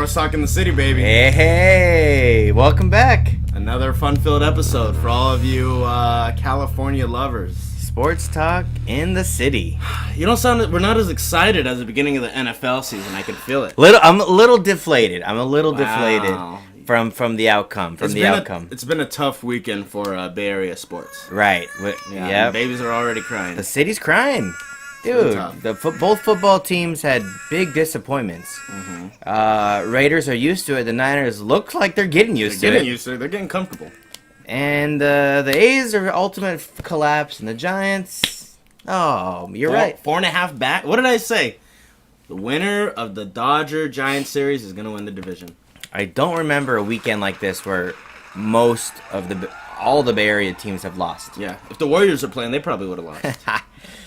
Sports Talk in the City, baby. Hey, welcome back. Another fun-filled episode for all of you California lovers. Sports Talk in the City. You don't sound. We're not as excited as the beginning of the NFL season. I can feel it. I'm a little deflated. Deflated from the outcome. It's been a tough weekend for Bay Area sports. Right. Yeah. Babies are already crying. The city's crying. Dude, both football teams had big disappointments. Mm-hmm. Raiders are used to it. The Niners look like they're getting used to it. They're getting comfortable. And the A's are ultimate collapse. And the Giants, you're right. 4.5 back. What did I say? The winner of the Dodger-Giants series is going to win the division. I don't remember a weekend like this where all the Bay Area teams have lost. Yeah, if the Warriors are playing, they probably would have lost.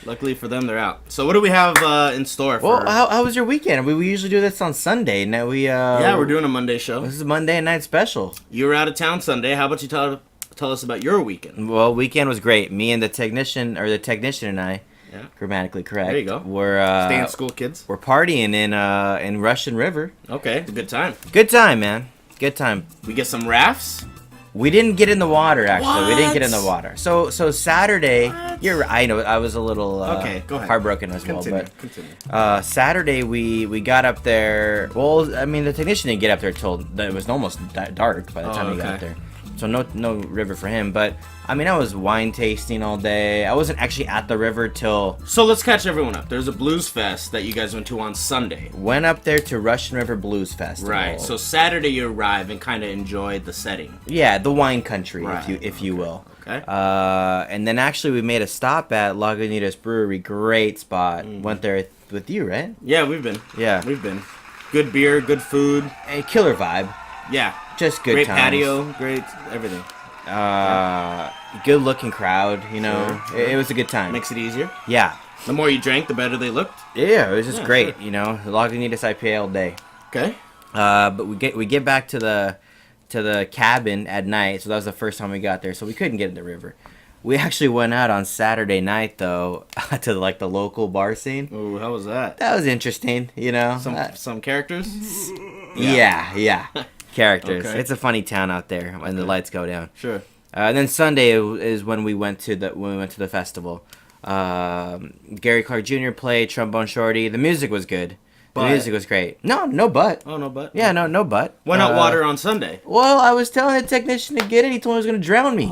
Luckily for them, they're out. So what do we have in store? Well, how was your weekend? We usually do this on Sunday. Now we're doing a Monday show. This is a Monday night special. You were out of town Sunday. How about you tell us about your weekend? Well, weekend was great. Me and the technician and I, grammatically correct. There you go. We're stay in school, kids. We're partying in Russian River. Okay, it's a good time. Good time, man. Good time. We get some rafts. We didn't get in the water, actually. What? We didn't get in the water. So Saturday, I know, I was a little go ahead. heartbroken as Continue. Saturday, we got up there. Well, I mean, the technician didn't get up there till it was almost dark by the time he got up there. So no river for him. But, I mean, I was wine tasting all day. I wasn't actually at the river till... So let's catch everyone up. There's a blues fest that you guys went to on Sunday. Went up there to Russian River Blues Festival. Right. So Saturday you arrived and kind of enjoyed the setting. Yeah, the wine country, right. if you will. Okay. And then actually we made a stop at Lagunitas Brewery. Great spot. Went there with you, right? Yeah, we've been. Yeah. We've been. Good beer, good food. A killer vibe. Yeah. Just good great times. Patio, great everything. Good looking crowd, you know. Sure. It was a good time. Makes it easier. Yeah. The more you drank, the better they looked. Yeah, it was just great, sure. you know. Lagunitas IPA all day. Okay. But we get back to the cabin at night, so that was the first time we got there, so we couldn't get in the river. We actually went out on Saturday night though to the local bar scene. Ooh, how was that? That was interesting, you know. Some characters? Yeah. Characters. Okay. It's a funny town out there when the lights go down. Sure. And then Sunday is when we went to the festival. Gary Clark Jr. played Trombone Shorty. The music was good. The music was great. No but. Oh, no but? Yeah, no but. Why not water on Sunday? Well, I was telling the technician to get it. He told me he was going to drown me.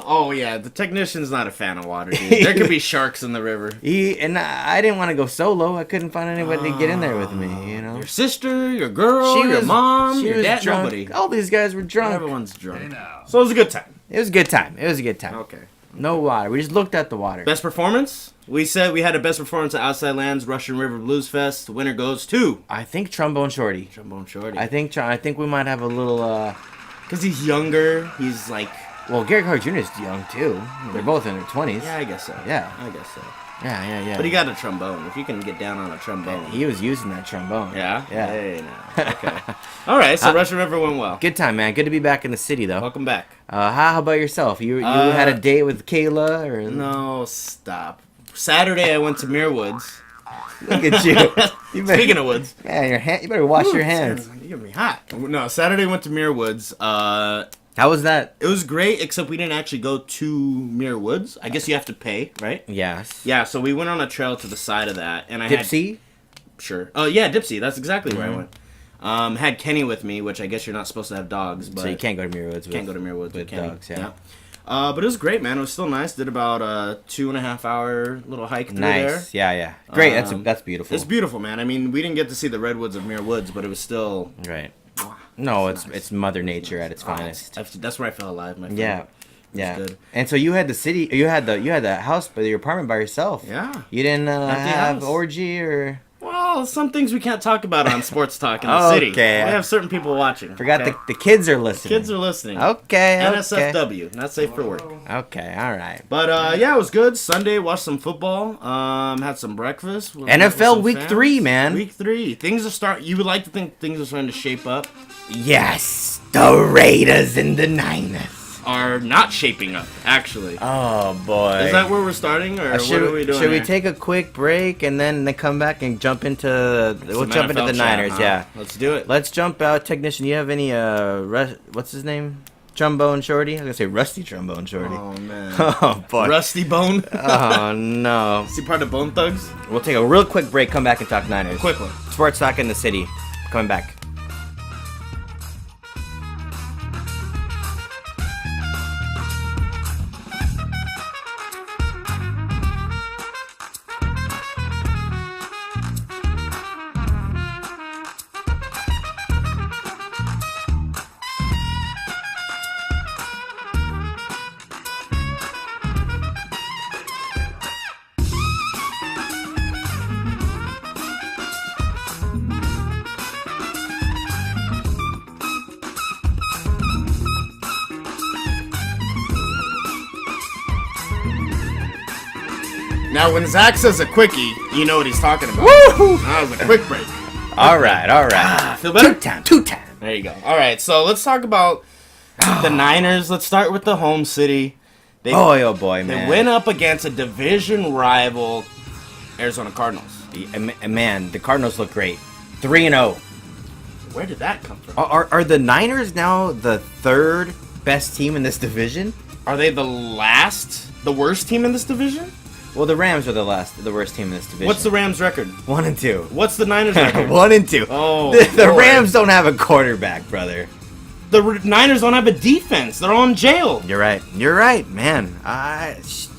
Oh, yeah. The technician's not a fan of water, dude. There could be sharks in the river. I didn't want to go solo. I couldn't find anybody to get in there with me, you know. Your sister, your girl, your mom, your dad, drunk. nobody. All these guys were drunk. Everyone's drunk. So it was a good time. It was a good time. Okay. No water. We just looked at the water. Best performance? We said we had a best performance at Outside Lands Russian River Blues Fest. The winner goes to... I think Trombone Shorty. Trombone Shorty. I think we might have a little... Because he's younger. He's like... Well, Gary Clark Jr. is young, too. They're both in their 20s. Yeah, I guess so. Yeah. I guess so. Yeah. But he got a trombone. If you can get down on a trombone. He was using that trombone. Yeah? Yeah. Hey, now. Okay. All right, so Russian River went well. Good time, man. Good to be back in the city, though. Welcome back. How about yourself? You had a date with Kayla? Or No, stop. Saturday, I went to Muir Woods. Look at you. Speaking of woods. Man, you better wash your hands. You're gonna be hot. No, Saturday I went to Muir Woods. How was that? It was great, except we didn't actually go to Muir Woods. I guess you have to pay, right? Yes. Yeah, so we went on a trail to the side of that, and Dipsy? Sure. Oh yeah, Dipsy. That's exactly where I went. Had Kenny with me, which I guess you're not supposed to have dogs, but So you can't go to Muir Woods. Can't go to Muir Woods with Kenny. dogs. Yeah. But it was great, man. It was still nice. Did about a 2.5 hour little hike through there. Nice. Yeah. Great. That's beautiful. It's beautiful, man. I mean, we didn't get to see the redwoods of Muir Woods, but it was still right. No, it's Mother Nature at its finest. That's where I felt alive, my friend. Yeah. Good. And so you had the house, but your apartment by yourself. Yeah. You didn't have house. orgy or. Well, some things we can't talk about on Sports Talk in the city. Okay. We have certain people watching. Forgot okay? the kids are listening. Kids are listening. Okay. NSFW, not safe for work. Okay. All right. But yeah, it was good. Sunday, watched some football. Had some breakfast. NFL Week 3, man. Week 3. Things are starting. You would like to think things are starting to shape up. Yes, the Raiders and the Niners. are not shaping up, actually. Oh boy. Is that where we're starting, or what are we doing? Should we here? take a quick break and then come back and jump into? We'll jump into the NFL Niners. chat, huh? Yeah. Let's do it. Let's jump out. Technician, you have any what's his name? Trombone Shorty? I was gonna say Rusty Trombone Shorty. Oh man. Oh boy. Rusty Bone. Oh no. Is he part of Bone Thugs? We'll take a real quick break. Come back and talk Niners. Quick one. Sports Talk in the City. Coming back. Now, when Zach says a quickie, you know what he's talking about. Woo! That was a quick break. All right. Feel better? Two time. There you go. All right, so let's talk about the Niners. Let's start with the home city. Oh boy, man. They went up against a division rival, Arizona Cardinals. Man, the Cardinals look great. 3-0. Where did that come from? Are the Niners now the third best team in this division? Are they the worst team in this division? Well, the Rams are the worst team in this division. What's the Rams' record? 1-2. What's the Niners' record? 1-2. Oh, the boy. Rams don't have a quarterback, brother. The Niners don't have a defense. They're all in jail. You're right, man.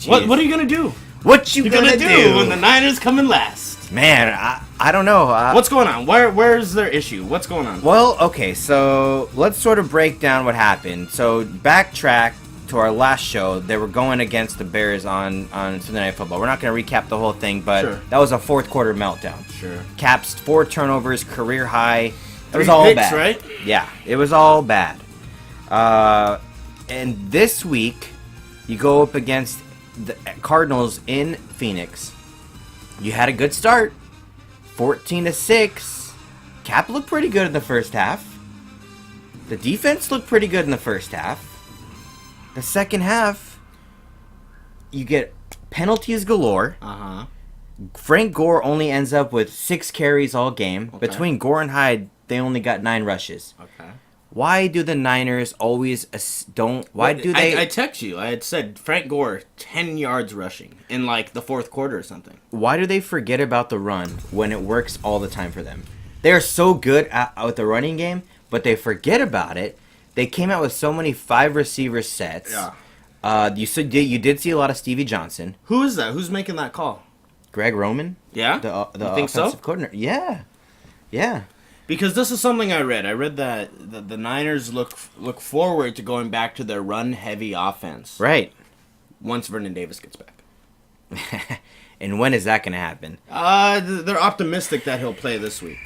What are you gonna do? What you gonna do when the Niners come in last? Man, I don't know. What's going on? Where's their issue? What's going on? Well, okay, so let's sort of break down what happened. So backtrack to our last show. They were going against the Bears on Sunday Night Football. We're not going to recap the whole thing, but Sure. that was a fourth quarter meltdown. Sure. Caps 4 turnovers, career high. It was 3 all picks, bad. right? Yeah, it was all bad. And this week, you go up against the Cardinals in Phoenix. You had a good start, 14-6. Cap looked pretty good in the first half. The defense looked pretty good in the first half. The second half, you get penalties galore. Uh-huh. Frank Gore only ends up with 6 carries all game. Okay. Between Gore and Hyde, they only got 9 rushes. Okay. Why do the Niners always don't? Why do they? I text you. I had said Frank Gore 10 yards rushing in like the fourth quarter or something. Why do they forget about the run when it works all the time for them? They are so good with the running game, but they forget about it. They came out with so many 5 receiver sets. Yeah. You did see a lot of Stevie Johnson, Who is that? Who's making that call? Greg Roman. Yeah? The You think so? offensive coordinator. Yeah. Because this is something I read. I read that the Niners look forward to going back to their run-heavy offense Right. once Vernon Davis gets back. And when is that going to happen? They're optimistic that he'll play this week.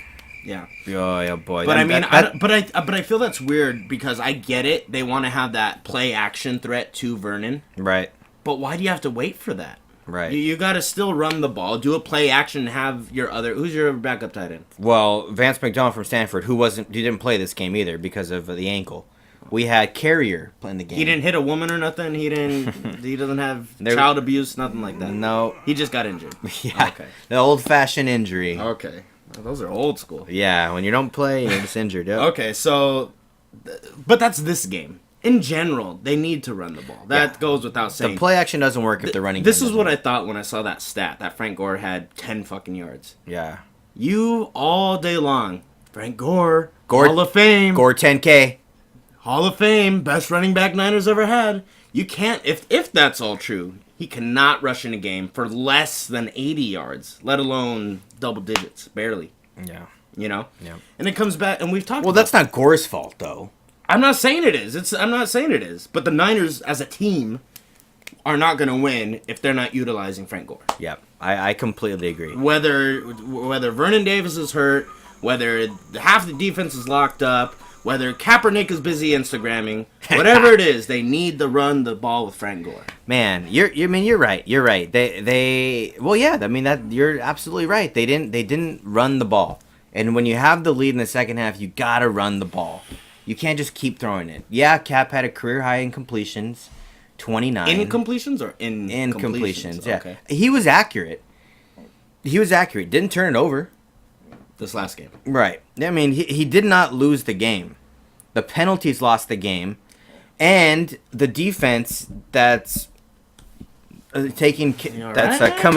Yeah. Oh boy. But I feel that's weird because I get it. They want to have that play action threat to Vernon. Right. But why do you have to wait for that? Right. You got to still run the ball, do a play action, have your other. Who's your backup tight end? Well, Vance McDonald from Stanford, he didn't play this game either because of the ankle. We had Carrier playing the game. He didn't hit a woman or nothing. He didn't. He doesn't have There- child abuse, nothing like that. No. He just got injured. Yeah. Okay. The old-fashioned injury. Okay. Well, those are old school. Yeah, when you don't play, you're just injured. Yep. Okay, so, but that's this game. In general, they need to run the ball. That goes without saying. The play action doesn't work if they're running. This game is what doesn't I thought when I saw that stat that Frank Gore had 10 fucking yards. work. Yeah. You all day long, Frank Gore, Gore- Hall of Fame, Gore 10K. Hall of Fame, best running back Niners ever had. You can't, if that's all true, he cannot rush in a game for less than 80 yards, let alone double digits, barely. Yeah. You know? Yeah. And it comes back, and we've talked Well, about that's not Gore's fault though. I'm not saying it is. I'm not saying it is. But the Niners, as a team, are not going to win if they're not utilizing Frank Gore. Yep. I completely agree. Whether Vernon Davis is hurt, whether half the defense is locked up, whether Kaepernick is busy Instagramming, whatever it is, they need to run the ball with Frank Gore. Man, you're right. You're right. Well, yeah. I mean that you're absolutely right. They didn't run the ball, and when you have the lead in the second half, you gotta run the ball. You can't just keep throwing it. Yeah, Cap had a career high in completions, 29. In completions or in completions? Yeah. Okay. He was accurate. Didn't turn it over. This last game. Right. I mean, he did not lose the game. The penalties lost the game. And the defense that's coming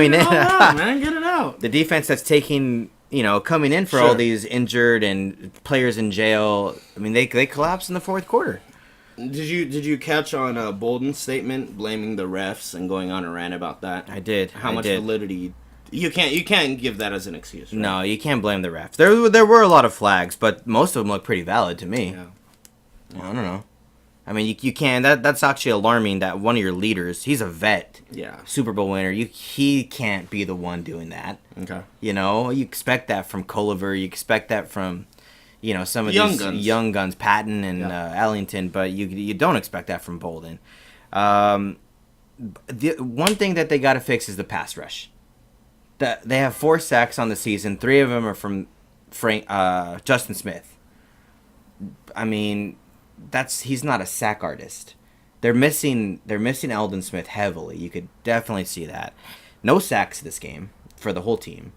in. Man, get it out. The defense that's coming in for all these injured and players in jail. I mean, they collapsed in the fourth quarter. Did you catch on Bolden's statement blaming the refs and going on a rant about that? I did. How much validity? You can't give that as an excuse. Right? No, you can't blame the refs. There were a lot of flags, but most of them look pretty valid to me. Yeah. I don't know. I mean, you can. That's actually alarming that one of your leaders, he's a vet. Yeah. Super Bowl winner. He can't be the one doing that. Okay. You expect that from Culliver. You expect that from, some of Young these young guns, Patton and Ellington, but you don't expect that from Bolden. The one thing that they got to fix is the pass rush. They have 4 sacks on the season. 3 of them are from Justin Smith. I mean, he's not a sack artist. They're missing Eldon Smith heavily. You could definitely see that. No sacks this game for the whole team.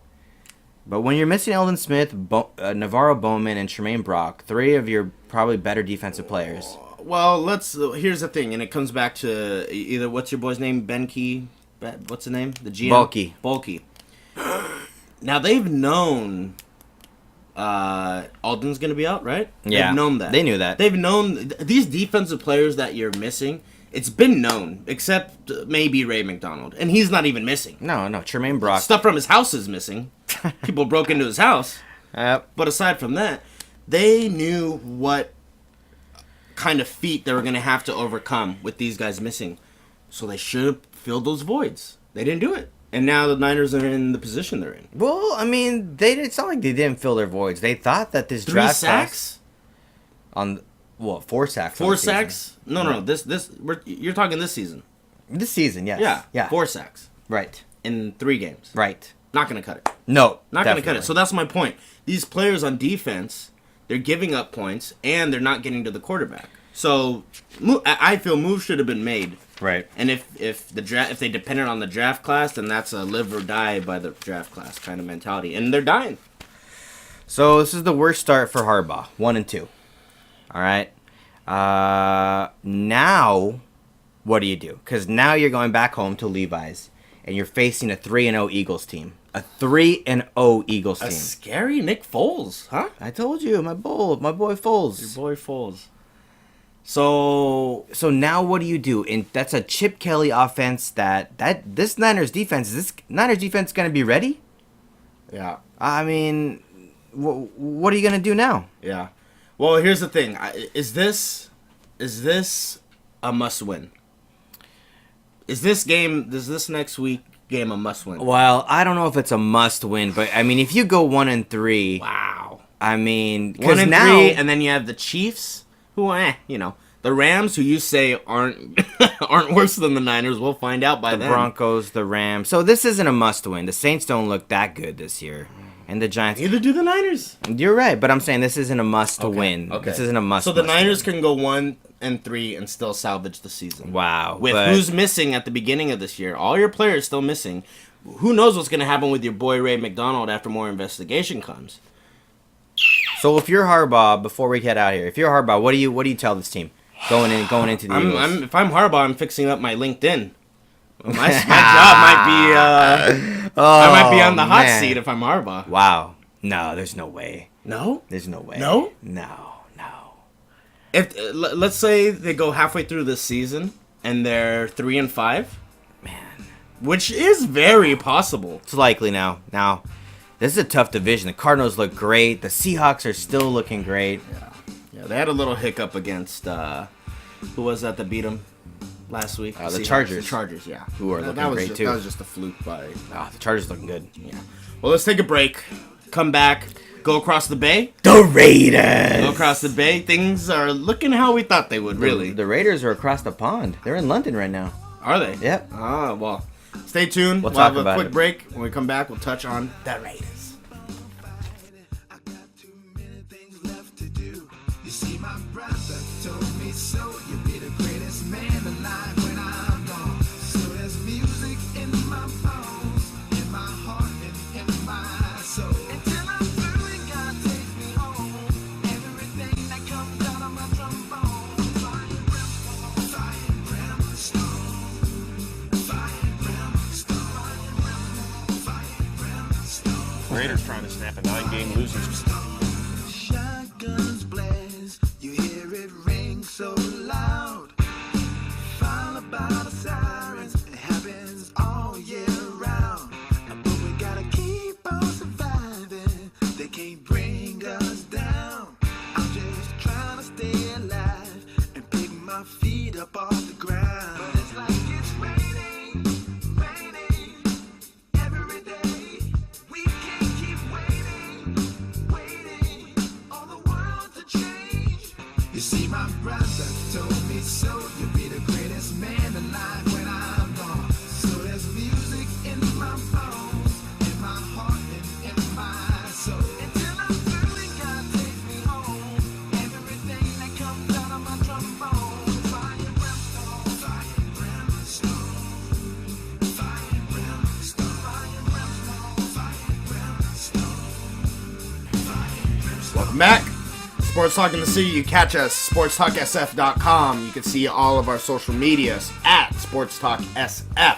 But when you're missing Eldon Smith, Navarro Bowman, and Tremaine Brock, 3 of your probably better defensive players. Well, here's the thing, and it comes back to either what's your boy's name, Benke? What's the name? The GM. Bulky. Now they've known Alden's going to be out, right? Yeah. They've known that. They knew that. They've known these defensive players that you're missing. It's been known, except maybe Ray McDonald, and he's not even missing. No, Tremaine Brock. Stuff from his house is missing. People broke into his house. Yep. But aside from that, they knew what kind of feat they were going to have to overcome with these guys missing. So they should have filled those voids. They didn't do it. And now the Niners are in the position they're in. Well, I mean, it's not like they didn't fill their voids. They thought that this 3 draft sacks? on 4 sacks. 4 sacks? No. You're talking this season. This season, yes. Yeah. 4 sacks. Right. In 3 games. Right. Not going to cut it. No. Not going to cut it. So that's my point. These players on defense, they're giving up points, and they're not getting to the quarterback. So I feel moves should have been made. Right. And if they depended on the draft class, then that's a live or die by the draft class kind of mentality, and they're dying. So this is the worst start for Harbaugh, 1-2. All right. Now, what do you do? Because now you're going back home to Levi's, and you're facing a 3-0 Eagles team. A 3-0 Eagles team. A scary Nick Foles, huh? I told you, my boy Foles. Your boy Foles. So now what do you do? And that's a Chip Kelly offense that this Niners defense going to be ready? Yeah. I mean, what are you going to do now? Yeah. Well, here's the thing. Is this a must-win? Is this next week game a must-win? Well, I don't know if it's a must-win, but I mean, if you go 1-3, wow. I mean, 1-3, and then you have the Chiefs, who, the Rams, who you say aren't worse than the Niners. We'll find out by then. The Broncos, the Rams. So this isn't a must-win. The Saints don't look that good this year, and the Giants. Neither do the Niners. You're right, but I'm saying this isn't a must-win. Okay. This isn't a must. So the Niners can go 1-3 and still salvage the season. Wow. With who's missing at the beginning of this year, all your players still missing. Who knows what's going to happen with your boy Ray McDonald after more investigation comes? So if you're Harbaugh, before we get out here, if you're Harbaugh, what do you tell this team going into the Eagles? If I'm Harbaugh, I'm fixing up my LinkedIn. My job might be. I might be on the hot seat if I'm Harbaugh. Wow. No, there's no way. No. There's no way. No. No. If let's say they go halfway through this season and they're 3-5, man, which is very possible. It's likely now. Now, this is a tough division. The Cardinals look great. The Seahawks are still looking great. Yeah. They had a little hiccup against who was that beat them last week? The Chargers. The Chargers, yeah. Who are looking great too. That was just a fluke by. The Chargers looking good. Yeah. Well, let's take a break. Come back. Go across the bay. The Raiders. Go across the bay. Things are looking how we thought they would, really. The Raiders are across the pond. They're in London right now. Are they? Yep. Well, stay tuned. We'll have talk a quick break. When we come back, we'll touch on the Raiders. You see my so. You'll be the greatest man alive when I'm gone. So there's music in my bones, in my heart, and in my soul. Until I'm through and God takes me home. Everything that comes out of my trombone. Fire and brimstone, fire and brimstone, fire and brimstone, fire and brimstone. Raiders trying to snap a 9-game losing streak. Shotguns blaze, you hear it ring so loud. Followed by the sirens, it happens all year round. But we gotta keep on surviving, they can't bring us down. I'm just trying to stay alive and pick my feet up off the ground. But it's like it's raining, raining every day. We can't keep waiting, waiting on the world to change. You see, my brother told me so. You'll be the greatest man alive when I'm gone. So there's music in my bones, in my heart, and in my soul. Until I'm through and God takes me home. Everything that comes out of my trombone. Fire and brimstone, fire and brimstone, fire and brimstone, fire and brimstone, fire and brimstone, fire and brimstone. Welcome back. Sports Talk in the City. You catch us, sportstalksf.com. You can see all of our social medias at Sports Talk SF.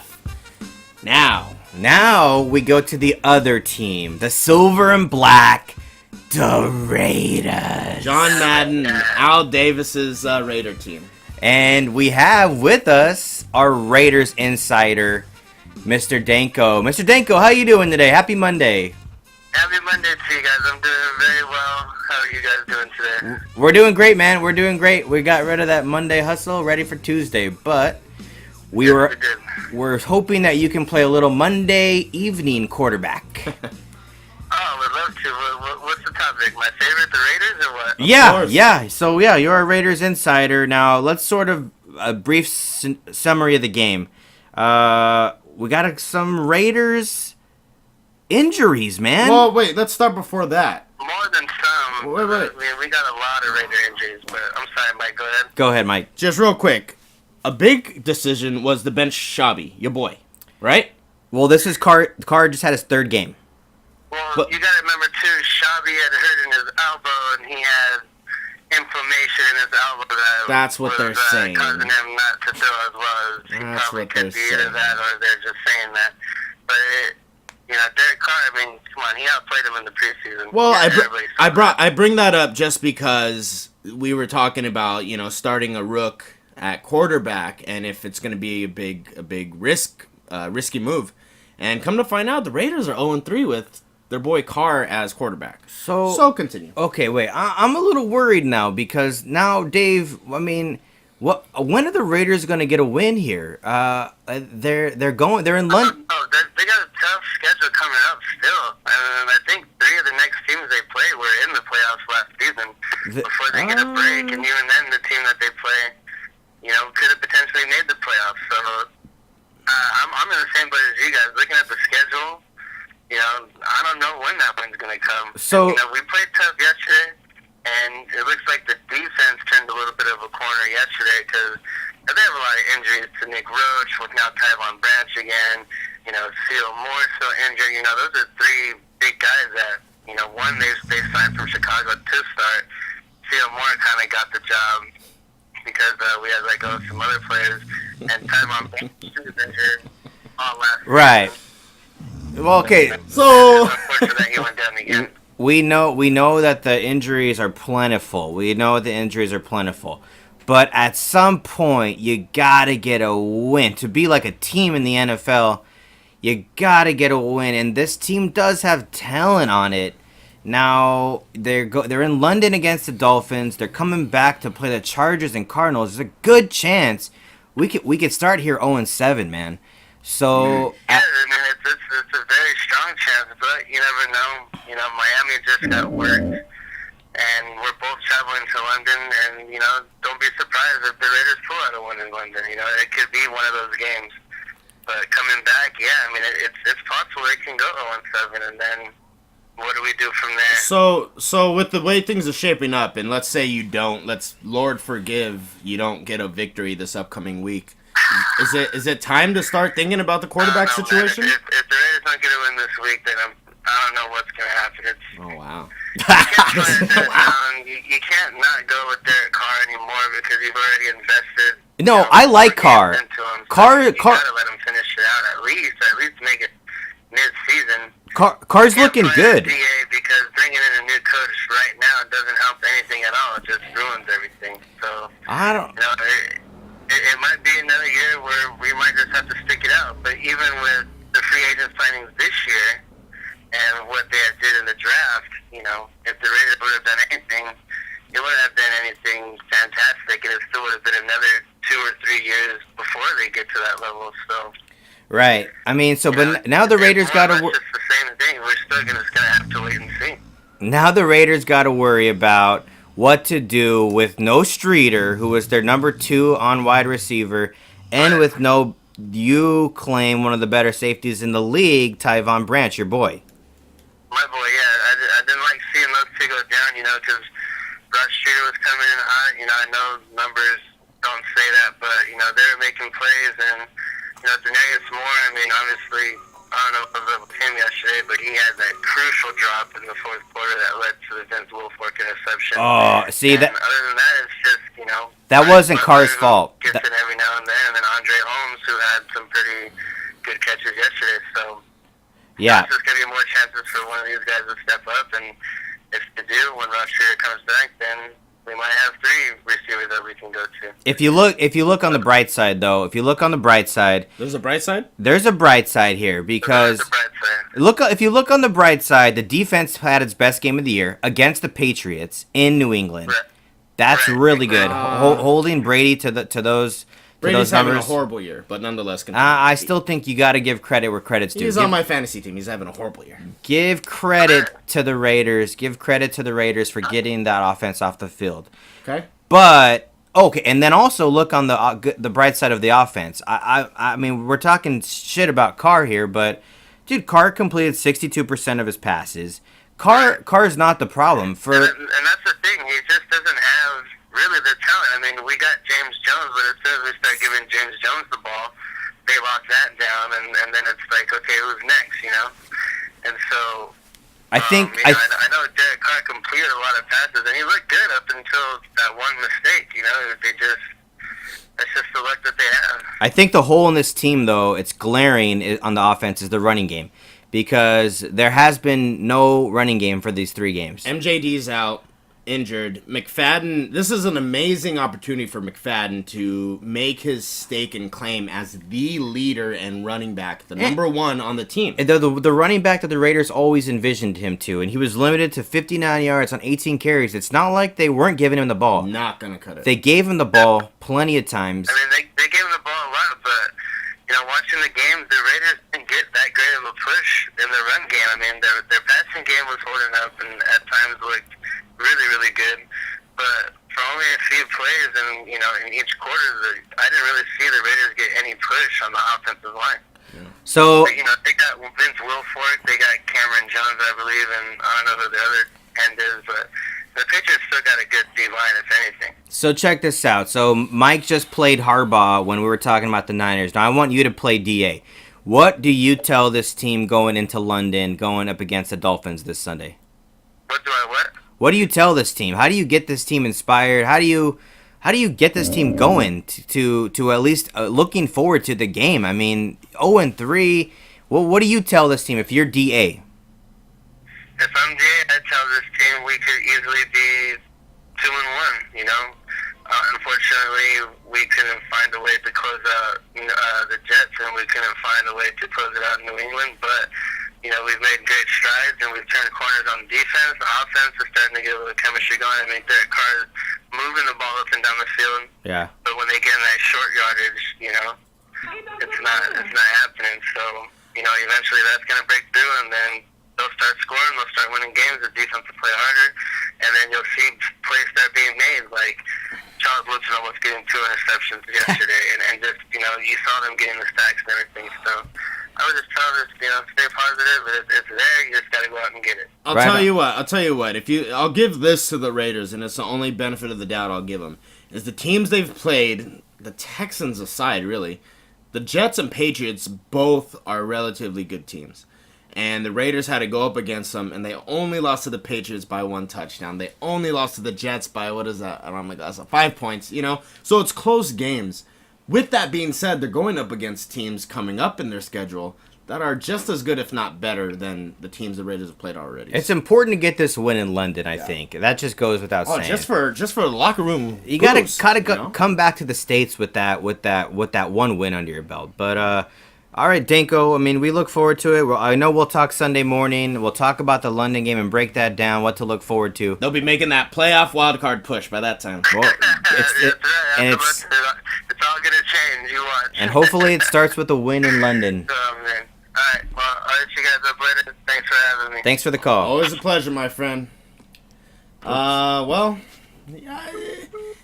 Now we go to the other team, the silver and black, the Raiders. John Madden and Al Davis's Raider team. And we have with us our Raiders insider, Mr. Danko. Mr. Danko, how you doing today? Happy Monday. Happy Monday to you guys. I'm doing very well. How are you guys doing today? We're doing great, man. We're doing great. We got rid of that Monday hustle, ready for Tuesday. But we're hoping that you can play a little Monday evening quarterback. Oh, would love to. What's the topic? My favorite, the Raiders, or what? Yeah. So, you're a Raiders insider. Now, let's sort of a brief summary of the game. We got some Raiders injuries, man. Well, wait, let's start before that. More than some. Wait. I mean, we got a lot of Raider injuries, but I'm sorry, Mike, go ahead. Go ahead, Mike. Just real quick. A big decision was the bench Shabby, your boy, right? Well, this is Carr just had his third game. Well, But- you got to remember, too, Shabby had hurt in his elbow, and he had inflammation in his elbow That's what they're saying. causing him not to throw as well. As he That's probably what could they're be either saying. that, or they're just saying that. But Derek Carr, I mean, come on, he outplayed him in the preseason. Well, Yeah, I everybody saw that. I bring that up just because we were talking about starting a rook at quarterback, and if it's going to be a big risky move, and come to find out, the Raiders are 0-3 with their boy Carr as quarterback. So continue. Okay, wait. I'm a little worried now because now, Dave. I mean, when are the Raiders going to get a win here? They're in London. Oh, they got a tough schedule coming up still. And I think 3 of the next teams they play were in the playoffs last season before they get a break. And even then, the team that they play, could have potentially made the playoffs. So I'm in the same boat as you guys. Looking at the schedule, I don't know when that one's going to come. So- we played tough yesterday, and it looks like the defense turned a little bit of a corner yesterday because they have a lot of injuries to Nick Roach, with now Tyvon Branch again. Seal Moore still injured. Those are 3 big guys that, one they signed from Chicago to start. Seal Moore kind of got the job because we had some other players, and Tyvon Branch was injured all last season. Right. Well, okay. So Unfortunately, that he went down again. We know that the injuries are plentiful. But at some point, you gotta get a win to be like a team in the NFL. You gotta get a win, and this team does have talent on it. Now they're in London against the Dolphins. They're coming back to play the Chargers and Cardinals. There's a good chance we could start here 0-7, man. So Yeah, I mean, it's a very strong chance, but you never know. Miami just got worked, and we're both traveling to London, and, don't be surprised if the Raiders pull out a win in London. It could be one of those games. But coming back, yeah, I mean, it's possible they can go 0-7, and then, what do we do from there? So with the way things are shaping up, and let's say you don't, Lord forgive, you don't get a victory this upcoming week. Is it time to start thinking about the quarterback I don't know, situation? Man. If the Raiders aren't going to win this week, then I don't know what's going to happen. Oh wow. You can't not go with Derek Carr anymore because you've already invested. No, I like Carr. Into him. Carr, You gotta let him finish it out at least make it mid-season. Carr's looking good. DA because bringing in a new coach right now doesn't help anything at all. It just ruins everything. So I don't. you know, it might be another year where we might just have to stick it out. But even with the free agent signings this year and what they did in the draft, you know, if the Raiders would have done anything, it wouldn't have been anything fantastic, and it still would have been another 2 or 3 years before they get to that level. So. Right. I mean, but now the Raiders got to. It's just the same thing. We're still gonna have to wait and see. Now the Raiders got to worry about what to do with no Streeter, who was their number 2 on wide receiver, and with no, you claim, one of the better safeties in the league, Tyvon Branch, your boy. My boy, yeah. I didn't like seeing those two go down, you know, because Rod Streeter was coming in hot. You know, I know numbers don't say that, but, you know, they were making plays, and, you know, Denarius Moore, I mean, obviously, I don't know if it was with him yesterday, but he had that crucial drop in the fourth quarter that led to the Vince Wilfork interception. Oh, see and that. Other than that, it's just, you know. That wasn't Carr's Butler, who fault. Gets it every now and then, and then Andre Holmes, who had some pretty good catches yesterday. So, Yeah. there's going to be more chances for one of these guys to step up, and if they do, when Rod Streeter comes back, then we might have 3 receivers that we can go to. If you look on the bright side, though, There's a bright side? there's a bright side here because if you look on the bright side, the defense had its best game of the year against the Patriots in New England. Right. That's Right. really good. Holding Brady to those Brady's having a numbers. horrible year, but nonetheless, I still think you got to give credit where credit's due. he's on my fantasy team. He's having a horrible year. Give credit to the Raiders. Give credit to the Raiders for getting that offense off the field. Okay. But okay, and then also look on the bright side of the offense. I mean, we're talking shit about Carr here, but dude, Carr completed 62% of his passes. Carr's not the problem for. And that's the thing. He just doesn't have really the talent. I mean, we got James Jones, but as soon as we start giving James Jones the ball, they lock that down, and then it's like, okay, who's next, you know? And so, I think I know Derek Carr completed a lot of passes, and he looked good up until that one mistake, you know? That's just the luck that they have. I think the hole in this team, though, it's glaring on the offense, is the running game. Because there has been no running game for these 3 games. MJD's out, injured. McFadden, this is an amazing opportunity for McFadden to make his stake and claim as the leader and running back, the number 1 on the team. The running back that the Raiders always envisioned him to, and he was limited to 59 yards on 18 carries. It's not like they weren't giving him the ball. Not going to cut it. They gave him the ball plenty of times. I mean, they gave him the ball a lot, but, you know, watching the game, the Raiders didn't get that great of a push in the run game. I mean, their passing game was holding up and at times looked really, really good. But for only a few plays and, you know, in each quarter, I didn't really see the Raiders get any push on the offensive line. So, But, you know, they got Vince Wilfork, they got Cameron Jones, I believe, and I don't know who the other end is, but the Patriots still got a good D-line, if anything. so check this out. So Mike just played Harbaugh when we were talking about the Niners. Now I want you to play DA. What do you tell this team going into London, going up against the Dolphins this Sunday? What do I what? What do you tell this team? How do you get this team inspired? How do you get this team going to at least looking forward to the game? I mean, 0-3. Well, what do you tell this team if you're DA? If I'm DA, I tell this team we could easily be 2-1, you know? Unfortunately, we couldn't find a way to close out the Jets, and we couldn't find a way to close it out in New England, but, you know, we've made great strides, and we've turned corners on defense. The offense is starting to get a little chemistry going. I mean, Derek Carr is moving the ball up and down the field, Yeah. but when they get in that short yardage, you know, it's not happening. So, you know, eventually that's going to break through, and then they'll start scoring, they'll start winning games, the defense will play harder, and then you'll see plays start being made, like Charles Woodson almost getting 2 interceptions yesterday, and just, you know, you saw them getting the stacks and everything, so I would just tell them, stay positive. It's there. You just got to go out and get it. I'll Right tell on. you what. I'll tell you what. I'll give this to the Raiders, and it's the only benefit of the doubt I'll give them, is the teams they've played. The Texans aside, really, the Jets and Patriots both are relatively good teams, and the Raiders had to go up against them, and they only lost to the Patriots by 1 touchdown. They only lost to the Jets by what is that? Oh my God, that's 5 points. So it's close games. With that being said, they're going up against teams coming up in their schedule that are just as good, if not better, than the teams the Raiders have played already. It's important to get this win in London, I think. That just goes without saying. just for the locker room. You gotta boost, come back to the States with that one win under your belt. But all right, Danko. I mean, we look forward to it. I know we'll talk Sunday morning. We'll talk about the London game and break that down. What to look forward to. They'll be making that playoff wild card push by that time. Well, It's all going to change. You watch. and hopefully it starts with a win in London. Oh, man. All right. Well, I'll let you guys up later. Thanks for having me. Thanks for the call. Always a pleasure, my friend. Well, yeah,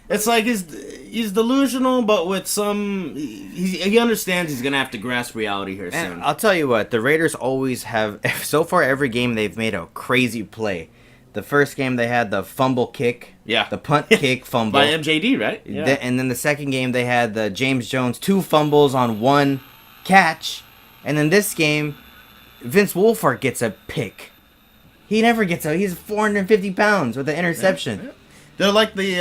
it's like he's delusional, but with some he understands he's gonna have to grasp reality here soon. And I'll tell you what, the Raiders always have. So far, every game they've made a crazy play. The first game they had the fumble kick, Yeah. the punt kick fumble. By MJD, right? Yeah. And then the second game they had the James Jones 2 fumbles on 1 catch. And then this game, Vince Wolfhard gets a pick. He never gets out. He's 450 pounds with an interception. They're like the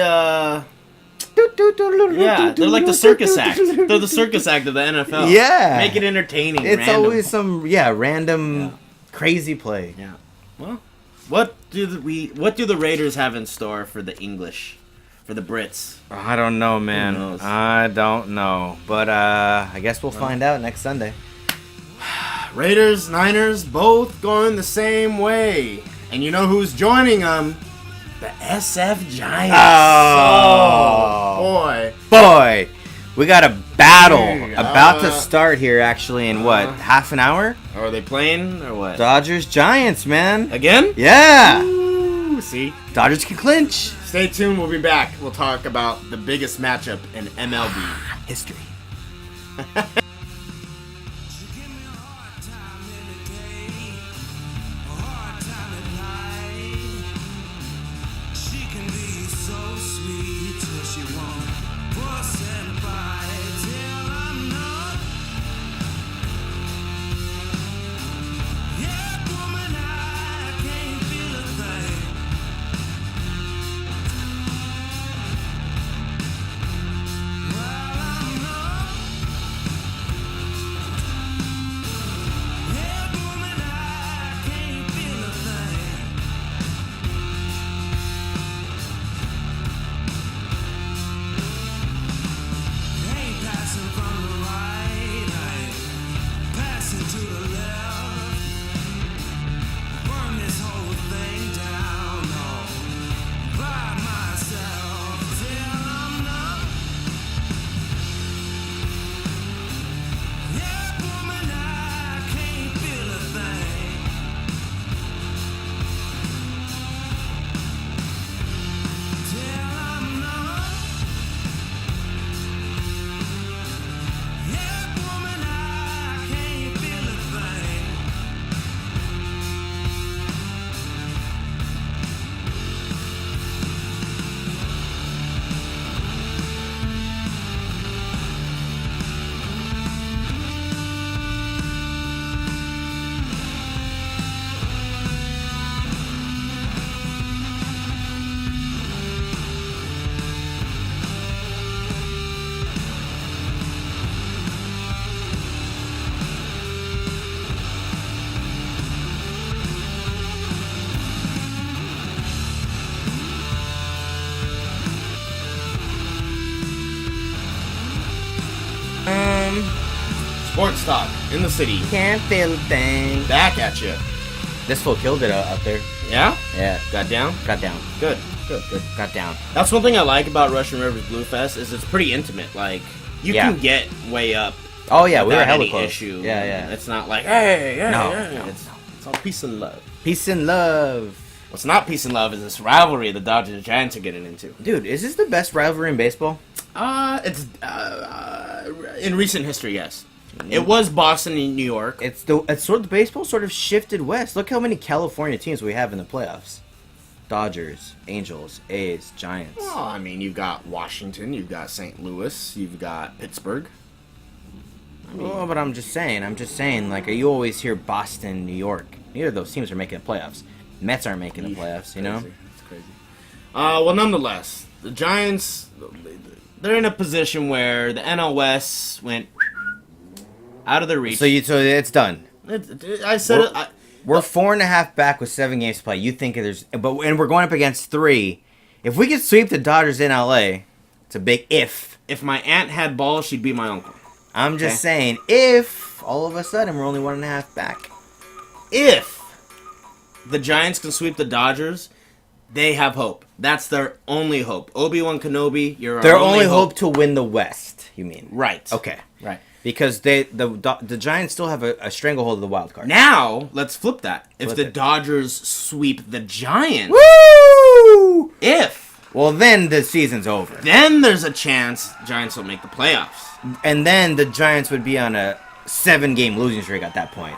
they're like the circus act. They're the circus act of the NFL. Yeah. Make it entertaining. It's random. always some random crazy play. Yeah. Well, what do the Raiders have in store for the English, for the Brits? I don't know, man. knows? I don't know. But I guess we'll find out next Sunday. Raiders, Niners, both going the same way. And you know who's joining them? The SF Giants. Oh. Boy. Boy, we got a battle Dude, about to start here actually in half an hour? Are they playing or what? Dodgers Giants, man. Again? Yeah. Ooh, see? Dodgers can clinch. Stay tuned. We'll be back. We'll talk about the biggest matchup in MLB History. Sports talk in the city. Can't feel a thing. Back at you. This fool killed it up there. Yeah? Yeah. Got down? Got down. Good. Got down. That's one thing I like about Russian Rivers Blue Fest is it's pretty intimate. Like, you Yeah. can get way up Oh yeah, we were without hella any close. issue. Yeah. It's not like, hey. No. It's all peace and love. Peace and love. What's not peace and love is this rivalry the Dodgers and Giants are getting into. Dude, is this the best rivalry in baseball? It's in recent history, yes. It was Boston and New York. It's sort of the baseball sort of shifted west. Look how many California teams we have in the playoffs. Dodgers, Angels, A's, Giants. Well, I mean, you've got Washington, you've got St. Louis, you've got Pittsburgh. Oh, but I'm just saying, like, you always hear Boston, New York. Neither of those teams are making the playoffs. Mets aren't making the playoffs, you know? It's crazy. Well, nonetheless, the Giants, they're in a position where the NL West went out of their reach. So it's done. I said We're- it. We're 4.5 back with 7 games to play. You think and we're going up against 3. If we could sweep the Dodgers in LA, it's a big if. If my aunt had balls, she'd be my uncle. I'm just Okay. saying, if all of a sudden we're only 1.5 back. If the Giants can sweep the Dodgers, they have hope. That's their only hope. Obi-Wan Kenobi, you're Their our only hope to win the West, you mean? Right. Okay. Right. Because the Giants still have a stranglehold of the wild card. Now, let's flip that. If Flip the it. Dodgers sweep the Giants, Woo! Well, then the season's over. then there's a chance Giants will make the playoffs. And then the Giants would be on a 7-game losing streak at that point.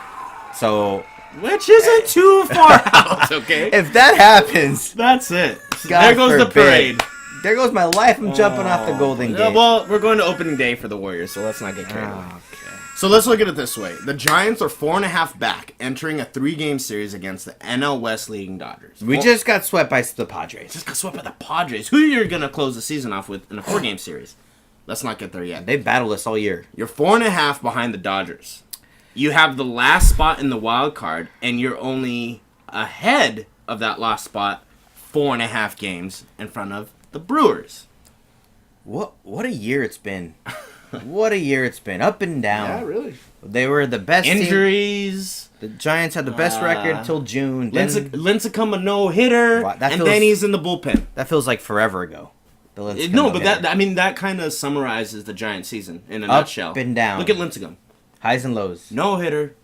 So, Which isn't too far out, okay? if that happens, That's it. God there goes the forbid. parade. There goes my life. I'm jumping off the Golden Gate. Well, we're going to opening day for the Warriors, so let's not get carried away. Okay. So let's look at it this way. The Giants are 4.5 back, entering a 3-game series against the NL West leading Dodgers. We just got swept by the Padres. just got swept by the Padres. Who you're going to close the season off with in a 4-game series? Let's not get there yet. They battled us all year. You're 4.5 behind the Dodgers. You have the last spot in the wild card, and you're only ahead of that last spot 4.5 games in front of the Brewers. What a year it's been. What a year it's been. Up and down. really. They were the best team. Injuries. The Giants had the best record till June. Then, Lincecum a no-hitter, Wow, that and feels- then he's in the bullpen. that feels like forever ago. The Lincecum No, but no-hitter. that kind of summarizes the Giants season in a Up nutshell. and down. Look at Lincecum. Highs and lows. No-hitter,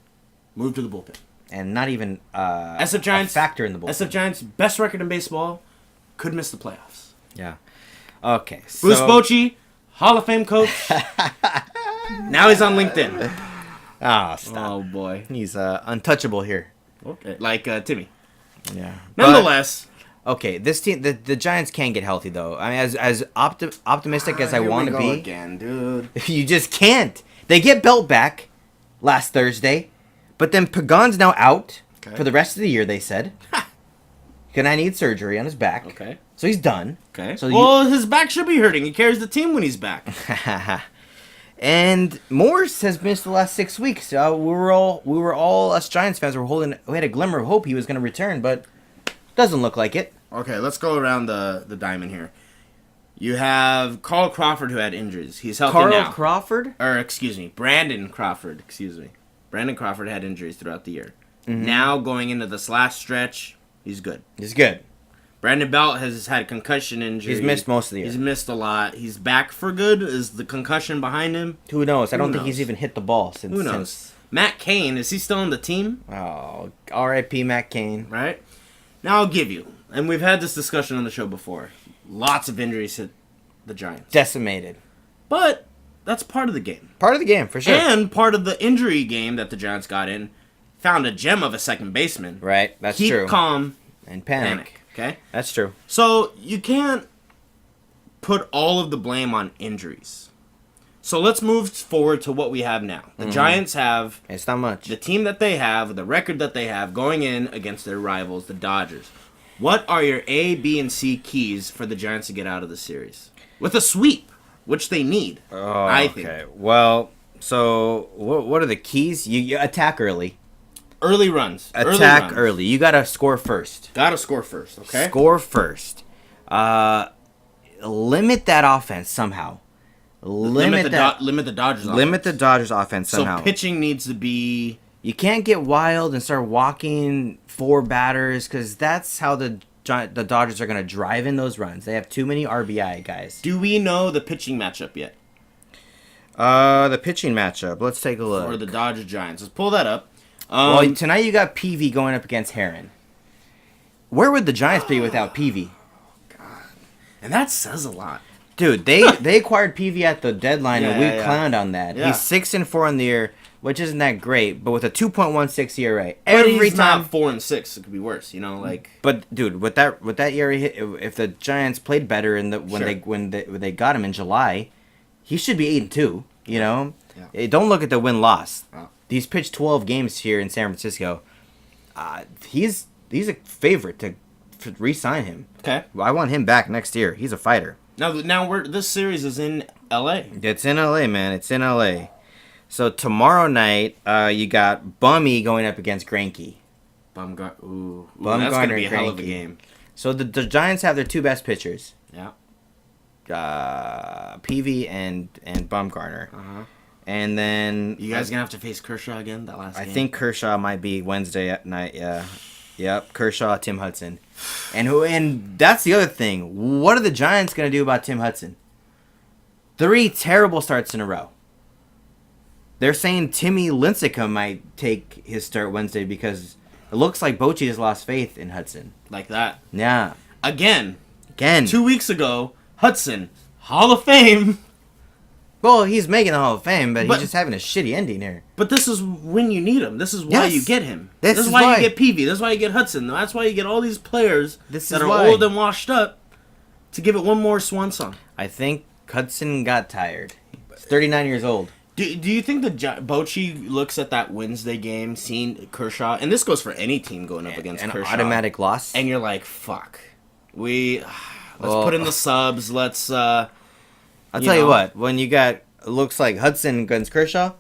moved to the bullpen. And not even SF Giants a factor in the bullpen. SF Giants, best record in baseball, could miss the playoffs. Yeah. Okay. So, Bruce Bochy, Hall of Fame coach. Now he's on LinkedIn. Oh, stop. Oh boy, He's untouchable here. okay. Like Timmy. Yeah. Nonetheless, Okay, this team, the Giants can get healthy though. I mean, as optimistic as I here we want to go be, again, dude. you just can't. They get Belt back last Thursday, but then Pagan's now out Okay. for the rest of the year. They said, gonna need surgery on his back. Okay. So he's done. Okay. So well, his back should be hurting. He carries the team when he's back. And Morse has missed the last 6 weeks. We were all us Giants fans we had a glimmer of hope he was gonna return, but doesn't look like it. Okay, let's go around the diamond here. You have Carl Crawford, who had injuries. He's healthy Carl now. Crawford. Brandon Crawford. Excuse me. Brandon Crawford had injuries throughout the year. Mm-hmm. Now, going into this last stretch, he's good. He's good. Brandon Belt has had concussion injury. He's missed most of the year. He's missed a lot. He's back for good. Is the concussion behind him? Who knows? I don't Who think he's knows? even hit the ball since. Who knows? Matt Cain, is he still on the team? Oh, R.I.P. Matt Cain. Right? Now, I'll give you, and we've had this discussion on the show before, lots of injuries hit the Giants. Decimated. But that's part of the game. Part of the game, for sure. And part of the injury game that the Giants got in, found a gem of a second baseman. Right, that's Keep true. calm, And panic. panic. Okay? That's true. So you can't put all of the blame on injuries. So let's move forward to what we have now. The Giants have It's not much. the team that they have, the record that they have going in against their rivals, the Dodgers. What are your A, B, and C keys for the Giants to get out of the series? With a sweep, which they need, I think. Well, so what are the keys? You attack early. Early runs. Attack runs. early. You got to score first. Gotta score first, okay? Score first. Limit that offense somehow. Limit that. Limit the Dodgers. Limit the Dodgers offense somehow. So pitching needs to be. You can't get wild and start walking 4 batters because that's how the Dodgers are going to drive in those runs. They have too many RBI guys. Do we know the pitching matchup yet? The pitching matchup. Let's take a look. Or the Dodgers Giants? Let's pull that up. Well, tonight you got PV going up against Heron. Where would the Giants be without PV? And that says a lot. Dude, they acquired PV at the deadline, and we Yeah, yeah. clowned on that. Yeah. He's 6-4 in the year, which isn't that great, but with a 2.16 ERA But every he's time. not 4-6. It could be worse. You know, like But dude, with that ERA, if the Giants played better in the Sure. when they got him in July, he should be 8-2. You know, Yeah. Don't look at the win loss. Oh. He's pitched 12 games here in San Francisco. He's a favorite to re-sign him. okay. I want him back next year. He's a fighter. Now this series is in L.A. It's in LA, man. It's in LA. So tomorrow night, you got Bummy going up against Greinke. Ooh, Bumgarner that's gonna be a hell of a Greinke. game. So the Giants have their two best pitchers, Yeah. Peavy and Bumgarner. Uh-huh. And then You guys gonna have to face Kershaw again that last I game? think Kershaw might be Wednesday at night. Yeah, yep. Kershaw, Tim Hudson, and that's the other thing. What are the Giants gonna do about Tim Hudson? 3 terrible starts in a row. They're saying Timmy Lincecum might take his start Wednesday because it looks like Bochy has lost faith in Hudson. like that Yeah, again. again. 2 weeks ago, Hudson, Hall of Fame. Well, he's making the Hall of Fame, but But- he's just having a shitty ending here. But this is when you need him. This is why Yes. you get him. This This is is why why. you get Peavy. This is why you get Hudson. That's why you get all these players This that is are why. old and washed up to give it one more swan song. I think Hudson got tired. He's 39 years old. Do you think Bochy looks at that Wednesday game, seeing Kershaw, and this goes for any team going up against An Kershaw, automatic loss. and you're like, fuck, let's Well- put in the subs. Let's I'll you tell you know. what. When you got looks like Hudson against Kershaw,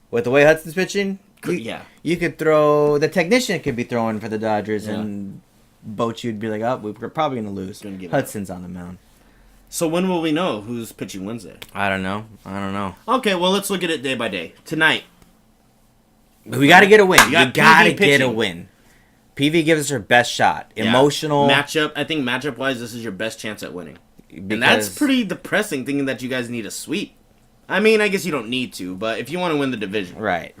with the way Hudson's pitching, yeah. you could throw the technician could be throwing for the Dodgers, Yeah. and Bochy would be like, "Oh, we're probably gonna lose." Gonna give it Hudson's on the mound. So when will we know who's pitching Wednesday? I don't know. Okay, well let's look at it day by day. Tonight, We got to get a win. You You got got to PV get a pitching. win. PV gives us her best shot. yeah, Emotional matchup. I think matchup wise, this is your best chance at winning. because And that's pretty depressing, thinking that you guys need a sweep. I mean, I guess you don't need to, but if you want to win the division, right.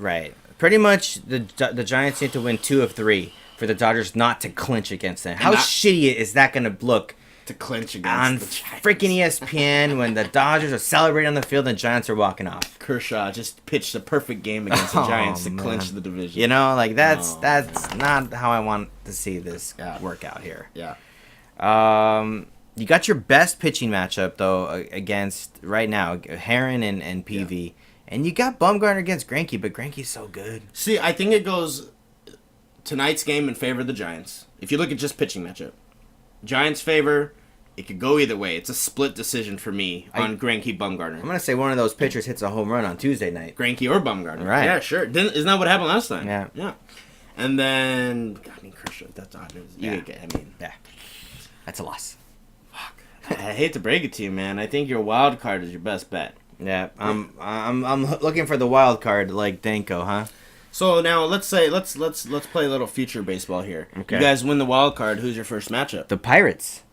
Pretty much, the Giants need to win 2 of 3 for the Dodgers not to clinch against them. How not- shitty is that going to look to clinch on against the Giants. freaking ESPN when the Dodgers are celebrating on the field and the Giants are walking off? Kershaw just pitched a perfect game against the Oh, Giants to man. clinch the division. You know, like that's Oh, not how I want to see this Yeah. work out here. Yeah. You got your best pitching matchup though against right now Heron and PV, and you got Bumgarner against Greinke, but Greinke's so good. See, I think it goes tonight's game in favor of the Giants. If you look at just pitching matchup, Giants favor. It could go either way. It's a split decision for me on Greinke Bumgarner. I'm gonna say one of those pitchers hits a home run on Tuesday night. Greinke or Bumgarner. Right. Yeah, sure. Isn't that what happened last time? Yeah. Yeah. And then, I mean, Kershaw, that's Dodgers. Yeah. I mean, Yeah, that's a loss. I hate to break it to you, man. I think your wild card is your best bet. Yeah, I'm looking for the wild card like Danko, huh? So now let's play a little future baseball here. Okay. You guys win the wild card. Who's your first matchup? The Pirates.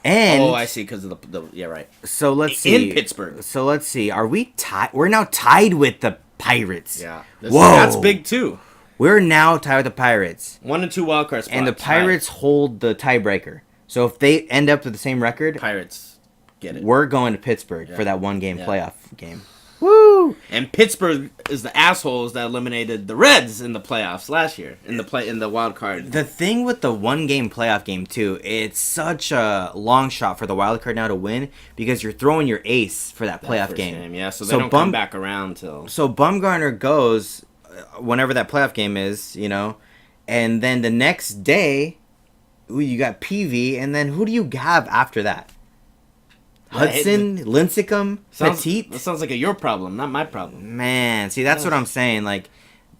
And Oh, I see. Because of the yeah, right. so let's see. In Pittsburgh. So let's see. Are we tied? We're now tied with the Pirates. Yeah. Whoa. That's big too. We're now tied with the Pirates. 1 and 2 wild card spots. And the Pirates hold the tiebreaker. So if they end up with the same record, Pirates get it. we're going to Pittsburgh Yeah. for that one game Yeah. playoff game. Woo! And Pittsburgh is the assholes that eliminated the Reds in the playoffs last year in the wild card. The thing with the one game playoff game too, it's such a long shot for the wild card now to win because you're throwing your ace for that playoff First game. Yeah, so they don't come back around till. So Bumgarner goes whenever that playoff game is, you know, and then the next day, you got PV, and then who do you have after that? Hudson, Lincecum, Petit. That sounds like your problem, not my problem. Man, see that's what I'm saying. Like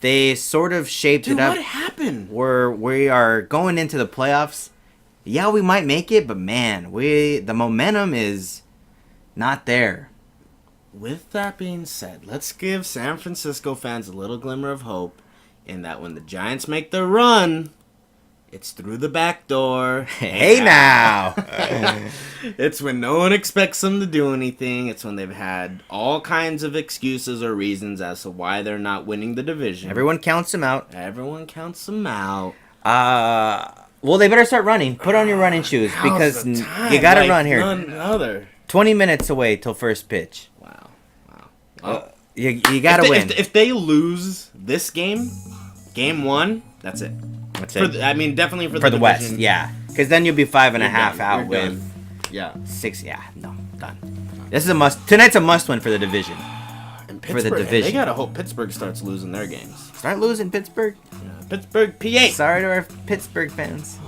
they sort of shaped Dude, it up what happened? where we are going into the playoffs. Yeah, we might make it, but man, the momentum is not there. With that being said, let's give San Francisco fans a little glimmer of hope in that when the Giants make their run, it's through the back door. Hey now. It's when no one expects them to do anything. It's when they've had all kinds of excuses or reasons as to why they're not winning the division. Everyone counts them out. Everyone counts them out. Well, they better start running. Put on your running shoes because Now's the time, you got to like run here. None other. 20 minutes away till first pitch. Wow. Wow. You gotta win. If they lose this game, game 1, that's it. That's For it. definitely for For the West, division. yeah. Because then you'll be 5.5 You're out done. You're with done. Yeah. 6. Yeah, no, done. This is a must. Tonight's a must win for the division. And For the Pittsburgh, division. They gotta hope Pittsburgh starts losing their games. Start losing, Pittsburgh. Pittsburgh, PA. Sorry to our Pittsburgh fans.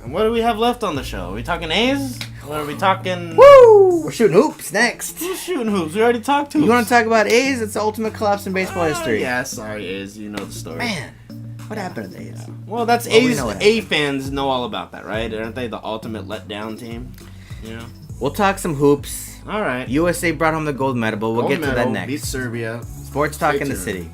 And what do we have left on the show? Are we talking A's? Or are we talking... Woo! We're shooting hoops next. Who's shooting hoops? We already talked hoops. You want to talk about A's? It's the ultimate collapse in baseball history. Yeah, sorry, A's. You know the story. Man, what happened to the A's? Well, that's Well, we A's. know what A fans know all about that, right? Aren't they the ultimate letdown team? You know? We'll talk some hoops. All right. USA brought home the gold medal, but we'll Gold get to that medal, next. Beat Serbia. Sports Talk Stay in the tuned. City.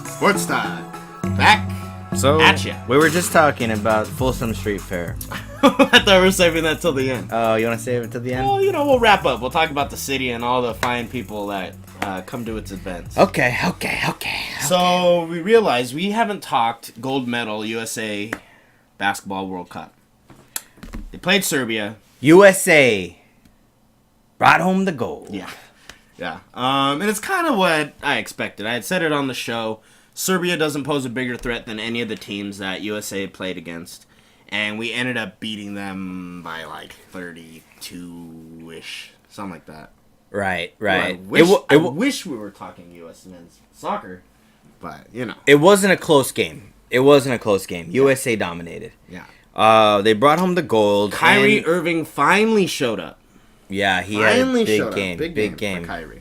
Sports Talk. Back. So, At ya. we were just talking about Folsom Street Fair. I thought we were saving that till the end. Oh, you want to save it to the end? Well, you know, we'll wrap up. We'll talk about the city and all the fine people that come to its events. Okay. So we realized we haven't talked gold medal USA Basketball World Cup. They played Serbia. USA brought home the gold. Yeah. And it's kind of what I expected. I had said it on the show. Serbia doesn't pose a bigger threat than any of the teams that USA played against. And we ended up beating them by like 32-ish. Something like that. Right. I wish we were talking U.S. men's soccer. But, you know. It wasn't a close game. USA dominated. Yeah. They brought home the gold. Kyrie and- Irving finally showed up. Yeah, he had a Finally big showed game. up. Big For game. Kyrie.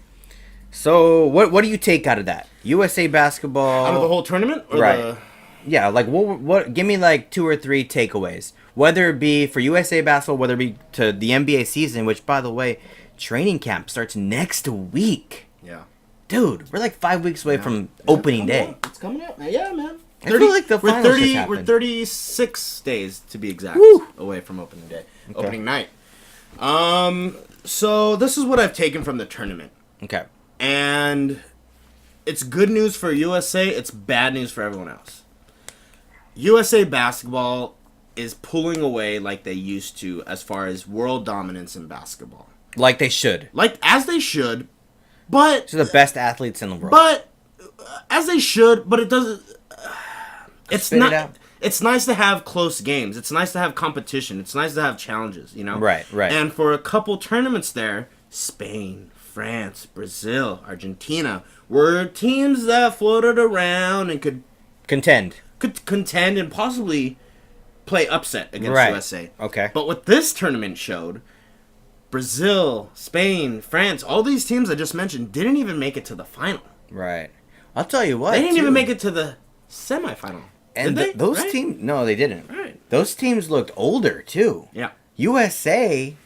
So, what do you take out of that? USA basketball. Out of the whole tournament? Or Right. Yeah, like what? Give me like 2 or 3 takeaways. Whether it be for USA basketball, whether it be to the NBA season, which by the way, training camp starts next week. Yeah. Dude, we're like 5 weeks away from opening day. It's coming up. Yeah, man. I feel like the finals just We're happened. 36 days to be exact Woo! away from opening day. Opening night. So this is what I've taken from the tournament. Okay. And it's good news for USA, it's bad news for everyone else. USA basketball is pulling away like they used to as far as world dominance in basketball. Like they should. Like, as they should, but... They're the best athletes in the world. But, as they should, but it doesn't... It's Spit it not... out. It's nice to have close games. It's nice to have competition. It's nice to have challenges, you know? Right. And for a couple tournaments there, Spain, France, Brazil, Argentina, were teams that floated around and could Contend. contend and possibly play upset against Right. USA. Okay. But what this tournament showed, Brazil, Spain, France, all these teams I just mentioned didn't even make it to the final. Right. I'll tell you what. They didn't even too. make it to the semifinal. And Did they? those Right? teams, no, they didn't. Right. Those teams looked older too. Yeah. USA,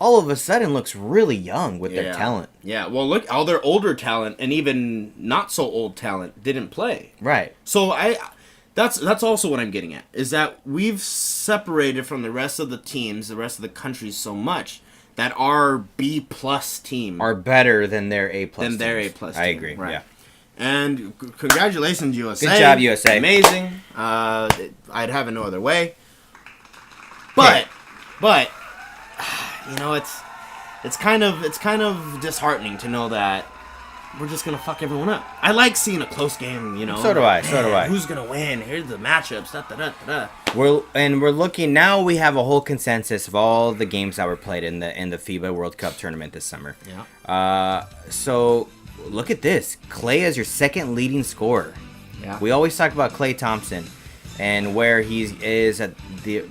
all of a sudden looks really young with their talent. Yeah, well, look, all their older talent and even not so old talent didn't play. Right. So that's also what I'm getting at, is that we've separated from the rest of the teams, the rest of the countries so much that our B plus team Are better than their A plus. than their A plus. I agree. Right. Yeah. And congratulations, USA. Good job, USA. Amazing. I'd have it no other way. But you know, it's kind of disheartening to know that we're just gonna fuck everyone up. I like seeing a close game, you know. So do I. So do I. Who's gonna win? Here's the matchups. Da, da, da, da, da. We're looking now. We have a whole consensus of all the games that were played in the FIBA World Cup tournament this summer. Yeah. So look at this. Klay is your second leading scorer. Yeah. We always talk about Klay Thompson and where he is at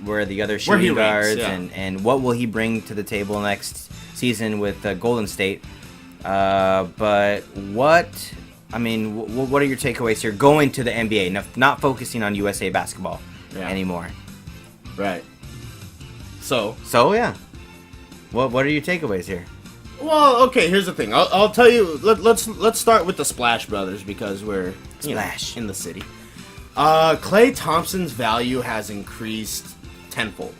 where the other Where he shooting ranks, guards yeah. and what will he bring to the table next season with Golden State. But what are your takeaways here going to the NBA, not focusing on USA basketball anymore? Right. So Yeah. What are your takeaways here? well, okay. Here's the thing. I'll tell you. Let's start with the Splash Brothers because we're Splash. in the city. Klay Thompson's value has increased tenfold.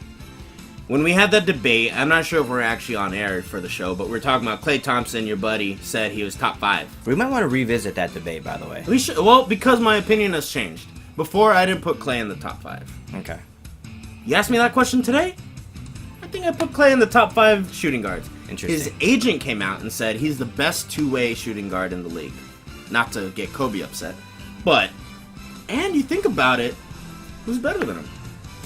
When we had that debate, I'm not sure if we're actually on air for the show, but we're talking about Klay Thompson. Your buddy said he was top 5. We might want to revisit that debate, by the way. We should. Well, because my opinion has changed. Before, I didn't put Klay in the top 5. Okay. You asked me that question today? I think I put Klay in the top 5 shooting guards. Interesting. His agent came out and said he's the best two-way shooting guard in the league. Not to get Kobe upset, but and you think about it, who's better than him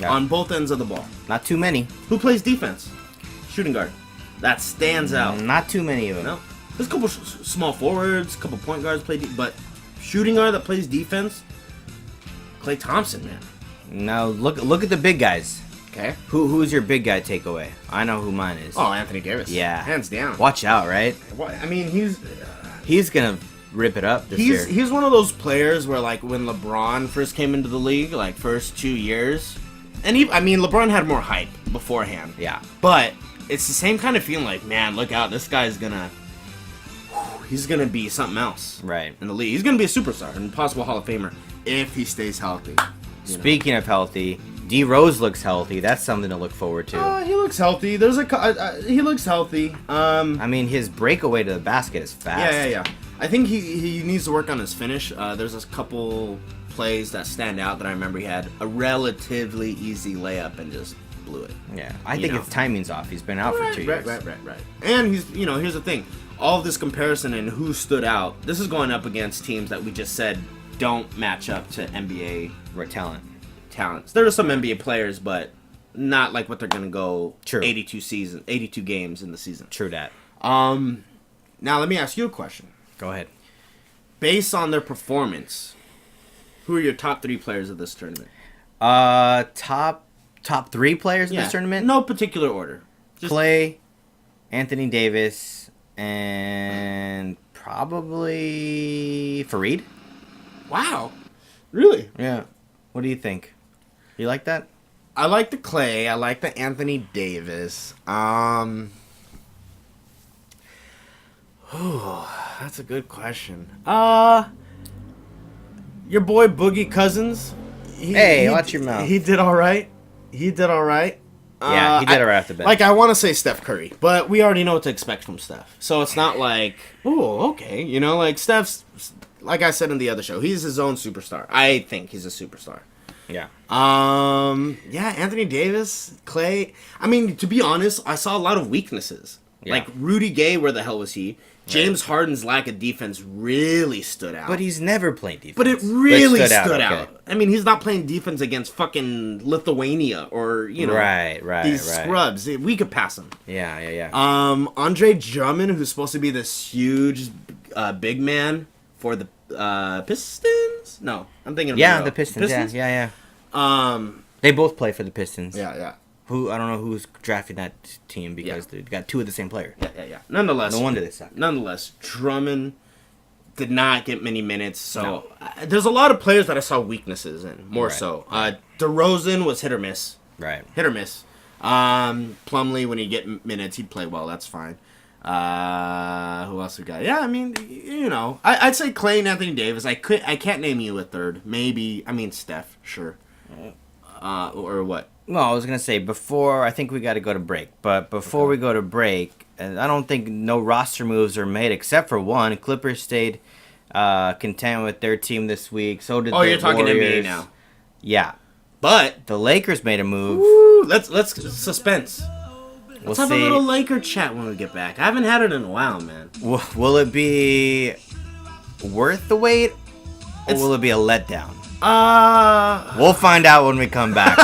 on both ends of the ball? Not too many. Who plays defense? Shooting guard. That stands out. Not too many of them. No, there's a couple small forwards, a couple point guards play, but shooting guard that plays defense. Klay Thompson, man. Now look at the big guys. Okay. Who's your big guy takeaway? I know who mine is. Oh, Anthony Davis. Yeah. Hands down. Watch out, right? I mean, He's gonna rip it up this year. he's one of those players where, like, when LeBron first came into the league, like first 2 years, and LeBron had more hype beforehand. Yeah. But it's the same kind of feeling. Like, man, look out, this guy's he's gonna be something else. Right. In the league, he's gonna be a superstar and possible Hall of Famer if he stays healthy. Speaking of healthy, D Rose looks healthy. That's something to look forward to. He looks healthy. He looks healthy. I mean, his breakaway to the basket is fast. Yeah. I think he needs to work on his finish. There's a couple plays that stand out that I remember he had a relatively easy layup and just blew it. Yeah. I think his timing's off. He's been out for 2 years. Right. And here's the thing. All of this comparison and who stood out, this is going up against teams that we just said don't match up to NBA talents. There are some NBA players, but not like what they're going to go 82 games in the season. True that. Now let me ask you a question. Go ahead. Based on their performance, who are your top 3 players of this tournament? Top 3 players in this tournament? No particular order. Just Klay, Anthony Davis, and probably Fareed. Wow. Really? Yeah. What do you think? You like that? I like the Klay. I like the Anthony Davis. That's a good question. Your boy Boogie Cousins. Hey, watch your mouth. He did all right. Yeah, he did all right off the bat. Like, I want to say Steph Curry, but we already know what to expect from Steph. So it's not like, oh, okay. Like Steph's, like I said in the other show, he's his own superstar. I think he's a superstar. Yeah. Anthony Davis, Klay. I mean, to be honest, I saw a lot of weaknesses. Yeah. Like Rudy Gay, where the hell was he? James Harden's lack of defense really stood out. But he's never played defense. But it really stood okay. out. I mean, he's not playing defense against fucking Lithuania or, these scrubs. We could pass him. Yeah. Andre Drummond, who's supposed to be this huge big man for the Pistons? No, I'm thinking of the Pistons. Yeah. They both play for the Pistons. Yeah. Who I don't know who's drafting that team because they got 2 of the same player. Yeah. Nonetheless, no wonder they suck. Nonetheless, Drummond did not get many minutes, so there's a lot of players that I saw weaknesses in. More so, DeRozan was hit or miss. Right. Hit or miss. Plumlee, when he get minutes, he'd play well. That's fine. Who else we got? Yeah, I mean, you know, I'd say Clay and Anthony Davis. I can't name you a third. Maybe, I mean, Steph, sure. Or what? Well, I was gonna say before. I think we got to go to break, but before we go to break, and I don't think no roster moves are made except for one. Clippers stayed content with their team this week. So did. Oh, the you're talking Warriors. NBA now. Yeah, But the Lakers made a move. woo, let's suspense. We'll Let's have a see. little Laker chat when we get back. I haven't had it in a while, man. Will it be worth the wait, or It's- will it be a letdown? Uh, We'll find out when we come back.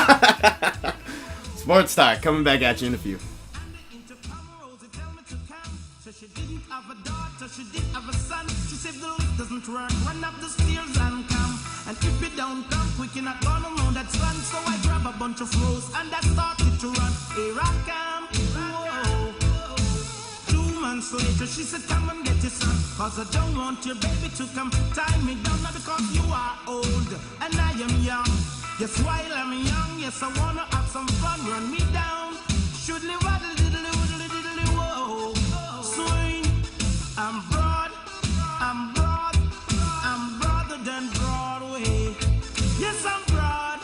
Sports Talk coming back at you in a few. She didn't have a daughter, she did have a son. She said the lift doesn't run up the stairs and come. And if you don't come quick, you're not gonna know that's run. So I grab a bunch of rose and I started to run. Here I come. Whoa. 2 months later, she said, come and get your son. Cause I don't want your baby to come tie me down. Not because you are old and I am young. Yes, while I'm young, yes, I wanna have some fun. Run me down. Should waddle diddly woodly diddly whoa. Swing. I'm broad, I'm broad, I'm broader than Broadway. Yes, I'm broad,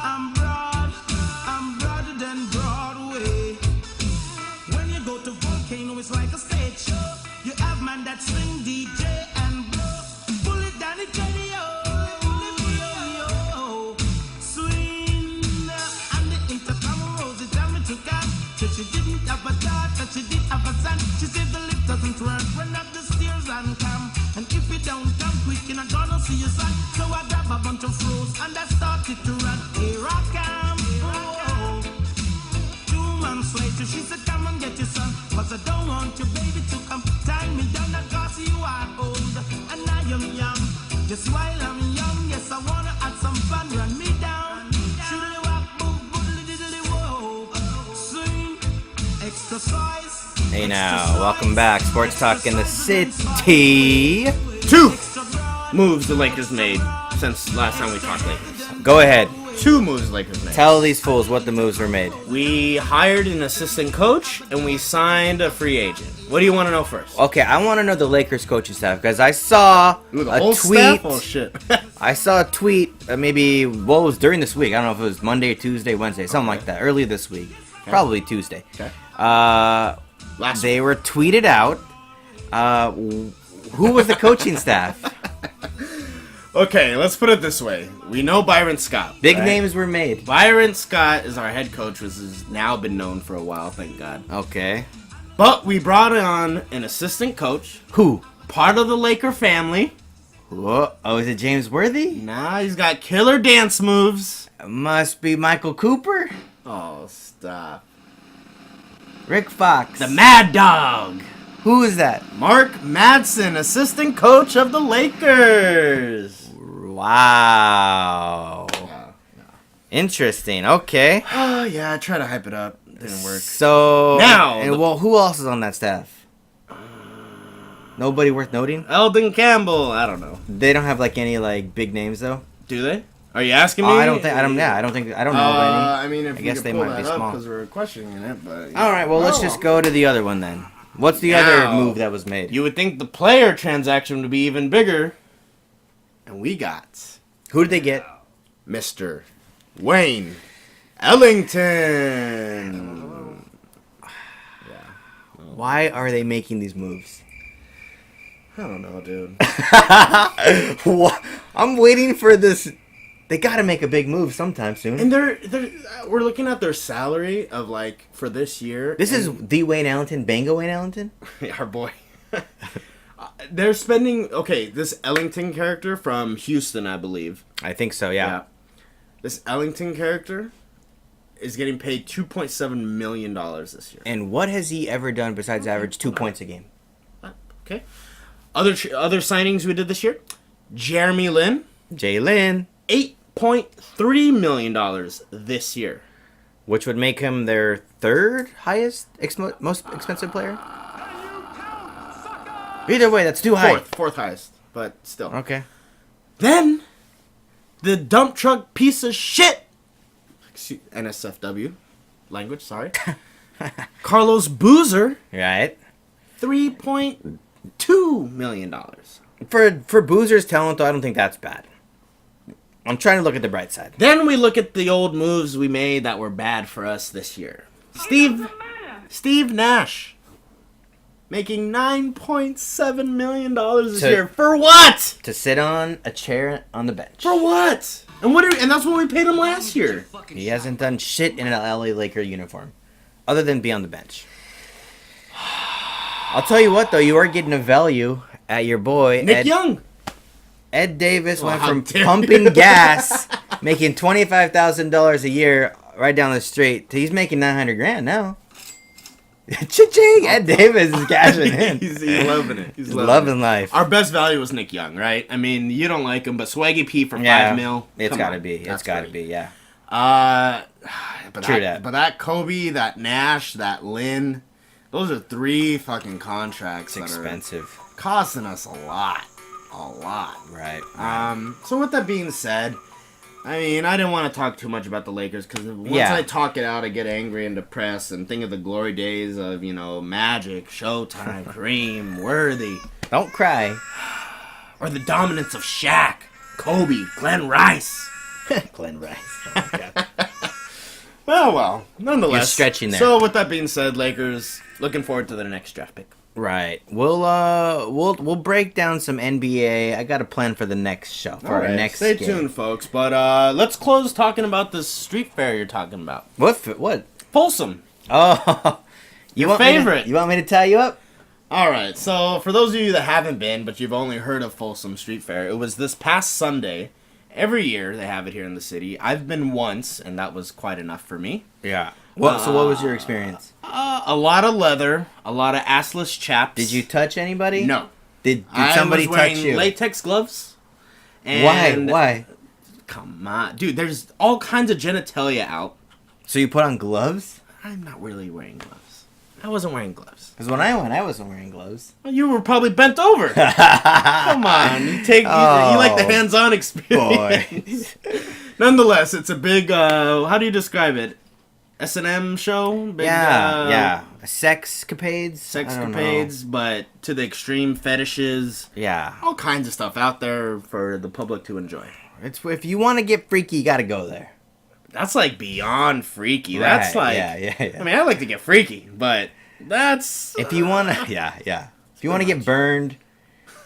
I'm broad, I'm broader than Broadway. When you go to Volcano, it's like a stage show. You have man that swing DJ and blow. Pull it down, it's yo. Swing. And the intercom Rosie tell me to come. So she didn't have a daughter, she did have a son. She said the lift doesn't run up the stairs and come. And if you don't come quick, you're not gonna see your son. So I grab a bunch of froze and I started to run. Here I come. Whoa. 2 months later, she said, come and get your son. Cause I don't want your baby to come tie me down. Not cause you are old and I am young. Just while I'm young, yes, I wanna have some fun. Run me down. Shoodly wop, boop, boodly diddly whoa. Swing, exercise. Hey now, welcome back. Sports Talk in the City. 2 moves the Lakers made since last time we talked Lakers. Go ahead. 2 moves the Lakers made. Tell these fools what the moves were made. We hired an assistant coach and we signed a free agent. What do you want to know first? Okay, I want to know the Lakers coaching staff because I saw Ooh, the a whole tweet. staff? Oh shit. I saw a tweet. Maybe it was during this week. I don't know if it was Monday, Tuesday, Wednesday, something like that. Early this week, probably Tuesday. Okay. They were tweeted out. Who was the coaching staff? Okay, let's put it this way. We know Byron Scott. Big right? names were made. Byron Scott is our head coach, which has now been known for a while, thank God. Okay. But we brought on an assistant coach, Who? part of the Laker family. Whoa. Oh, is it James Worthy? Now he's got killer dance moves. Must be Michael Cooper. Oh, stop. Rick Fox. The Mad Dog. Who is that? Mark Madsen, assistant coach of the Lakers. Wow. Interesting. Okay. Oh, yeah, I tried to hype it up. Didn't work. So Now, and well, who else is on that staff? Nobody worth noting. Eldon Campbell. I don't know. They don't have like any like big names though. Do they? Are you asking me? I don't think. I don't. Yeah, I don't think. I don't know of any. I mean, if I we guess could they pull might be that up small. because we're questioning it, but All right. Well, let's just go to the other one then. What's the other Now, move that was made? You would think the player transaction would be even bigger, and we got Who did they get? Mr. Wayne Ellington. Why are they making these moves? I don't know, dude. What? I'm waiting for this. They got to make a big move sometime soon. And we're looking at their salary of like for this year. This is the Wayne Ellington, Bango Wayne Ellington. our boy. They're spending this Ellington character from Houston, I believe. I think so. Yeah. This Ellington character is getting paid $2.7 million this year. And what has he ever done besides average 2 points a game? Okay. Other signings we did this year: Jeremy Lin, Jalen, $8.3 million this year. which would make him their third highest, most expensive player. Either way, that's too high. Fourth highest, but still. Okay. Then, the dump truck piece of shit, NSFW, language, sorry. Carlos Boozer, Right. $3.2 million. For Boozer's talent, though, I don't think that's bad. I'm trying to look at the bright side. Then we look at the old moves we made that were bad for us this year. Steve Nash, making $9.7 million this So- year. For what? To sit on a chair on the bench. For what? And and that's what we paid him last year. He hasn't done shit in an LA Laker uniform, other than be on the bench. I'll tell you what, though, you are getting a value at your boy Nick Young. Ed Davis went how from dare pumping gas, making $25,000 a year right down the street, to he's making $900,000 now. Cha-ching! Ed Davis is cashing in. He's loving it. He's Loving life. Our best value was Nick Young, right? I mean, you don't like him, but Swaggy P for Yeah, $5 million. It's got to be. It's got to be. Yeah. But True that. But that Kobe, that Nash, that Lynn, those are 3 fucking contracts It's that expensive. are costing us a lot. Right. So with that being said, I mean, I didn't want to talk too much about the Lakers because once Yeah. I talk it out, I get angry and depressed and think of the glory days of, Magic, Showtime, Kareem, Worthy, Don't cry. or the dominance of Shaq, Kobe, Glenn Rice. Glenn Rice. Well, nonetheless. You're stretching there. So with that being said, Lakers, looking forward to their next draft pick. Right. We'll break down some NBA. I got a plan for the next show. For our next Stay game. tuned, folks. But let's close talking about this street fair you're talking about. What? Folsom. Oh, you want favorite. You want me to tie you up? All right. So for those of you that haven't been, but you've only heard of Folsom Street Fair, it was this past Sunday. Every year they have it here in the city. I've been once, and that was quite enough for me. Yeah. So what was your experience? A lot of leather, a lot of assless chaps. Did you touch anybody? No. Did I somebody was touch wearing you? latex gloves. And Why? Come on, dude. There's all kinds of genitalia out. So you put on gloves? I'm not really wearing gloves. I wasn't wearing gloves. Because when I went, I wasn't wearing gloves. Well, you were probably bent over. Come on, you like the hands-on experience. Nonetheless, it's a big. How do you describe it? S&M show. Big, Yeah. Sexcapades. I don't know. Sexcapades, but to the extreme fetishes. Yeah. All kinds of stuff out there for the public to enjoy. It's if you want to get freaky, you got to go there. That's like beyond freaky. That's Right, like. yeah. I mean, I like to get freaky, but that's. If you want to, yeah. If you want to get burned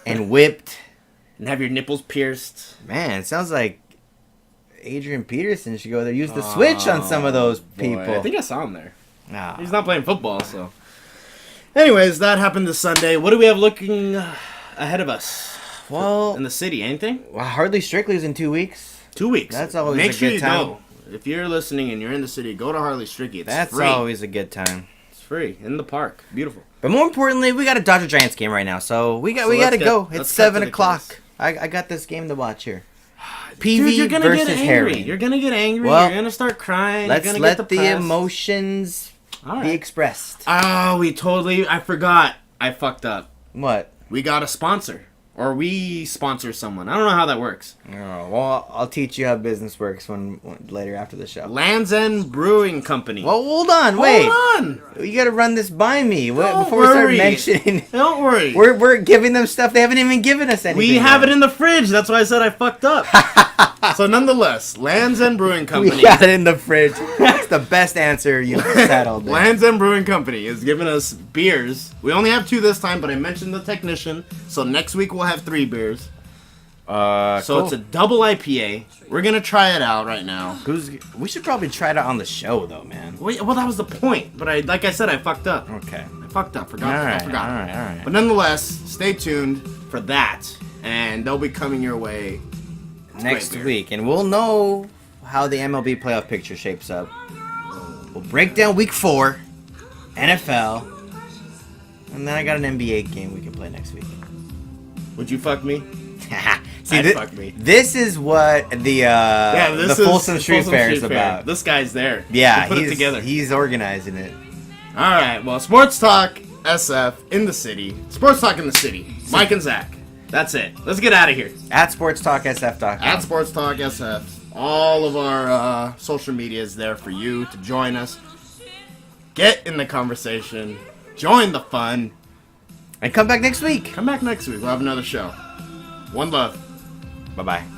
and whipped, And have your nipples pierced. man, it sounds like Adrian Peterson should go there. Use the switch on some of those people. Boy, I think I saw him there. Nah. He's not playing football, so. Anyways, that happened this Sunday. What do we have looking ahead of us Well, in the city? Anything? Hardly Strictly's in 2 weeks. 2 weeks. That's always Make a sure good you time. go. If you're listening and you're in the city, go to Harley Strictly. It's That's free. always a good time. It's free in the park. Beautiful. But more importantly, we got a Dodger Giants game right now, so we got let's to go. let's It's cut to 7 the o'clock. case. I got this game to watch here. PV Dude, you're gonna versus get angry. Harry. You're gonna get angry. Well, you're gonna start crying. Let's you're gonna let get the depressed. emotions All be right. expressed. Oh, I forgot. I fucked up. What? We got a sponsor. Or we sponsor someone. I don't know how that works. Oh, well, I'll teach you how business works when later after the show. Land's End Brewing Company. Well, hold on, wait. Hold on. You got to run this by me Don't before we start worry. mentioning. Don't worry. We're giving them stuff they haven't even given us anything. We have yet. it in the fridge. That's why I said I fucked up. So nonetheless, Land's End Brewing Company. We got it in the fridge. That's the best answer you've said all day. Land's End Brewing Company is giving us beers. We only have 2 this time, but I mentioned the technician. So next week we'll have 3 beers. So cool. it's a double IPA. We're going to try it out right now. We should probably try it out on the show, though, man. Well, that was the point. But like I said, I fucked up. Okay. I fucked up. Forgot. All I right, forgot. all right. But nonetheless, stay tuned for that. And they'll be coming your way Next beer. week, and we'll know how the MLB playoff picture shapes up. We'll break down Week 4, NFL, and then I got an NBA game we can play next week. Would you fuck me? See, I'd fuck me. this is what the This is Folsom Street Fair is Fair. about. This guy's there. Yeah, He put it he's together. he's organizing it. All right. Well, Sports Talk SF in the city. Sports Talk in the city. Mike and Zach. That's it. Let's get out of here. At sportstalksf.com. At Sports Talk SF. All of our social media is there for you to join us. Get in the conversation. Join the fun. And come back next week. Come back next week. We'll have another show. One love. Bye-bye.